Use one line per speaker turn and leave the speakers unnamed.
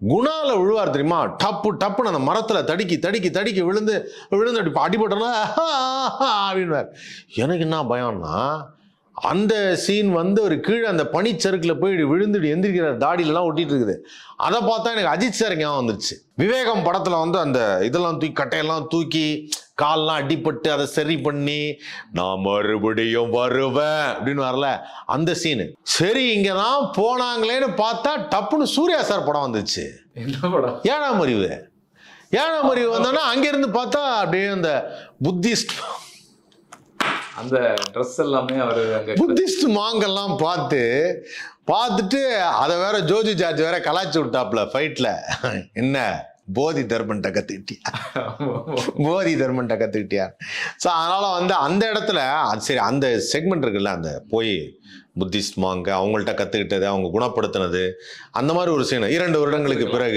குணால விழுவார் தெரியுமா, டப்பு டப்புன்னு அந்த மரத்துல தடுக்கி தடுக்கி தடுக்கி விழுந்து விழுந்து அடிபட்டோன்னா அப்படின்வார். எனக்கு என்ன பயம்னா, அந்த சீன் வந்து ஒரு கீழே அந்த பனிச்சறுக்குல போய் விழுந்துட்டு எந்திரிக்கிற தாடியிலலாம் ஒட்டிட்டு இருக்குது. அதை பார்த்தா எனக்கு அஜித் சார் ஞாபகம் வந்துருச்சு. விவேகம் படத்துல வந்து அந்த இதெல்லாம் தூக்கி கட்டையெல்லாம் தூக்கி கால்லாம் அடிபட்டு அதை சரி பண்ணி நான் மறுபடியும் வருவேன் அப்படின்னு வரல அந்த சீனு. சரி இங்கதான் போனாங்களேன்னு பார்த்தா டப்புன்னு சூர்யா சார் படம் வந்துச்சு.
என்ன படம்?
ஏழாம் அறிவு. ஏழாம் அறிவு வந்தோன்னா அங்கிருந்து பார்த்தா அப்படியே அந்த புத்திஸ்ட்
அந்த ட்ரெஸ் எல்லாமே அவரு அங்க
புத்திஸ்ட் மாங்கெல்லாம் பார்த்துட்டு அதை வேற ஜோஜி ஜார்ஜ் வேற கலாச்சி விட்டாப்ல ஃபைட்ல. என்ன போதி தர்மன்ட்ட கத்துக்கிட்டியா, போதி தர்மன்ட்ட கத்துக்கிட்டியா. ஸோ அதனால வந்து அந்த இடத்துல சரி அந்த செக்மெண்ட் இருக்குல்ல, அந்த போய் புத்திஸ்ட் மாங்க அவங்கள்ட்ட கத்துக்கிட்டது, அவங்க குணப்படுத்தினது, அந்த மாதிரி ஒரு சீன் 2 வருடங்களுக்கு பிறகு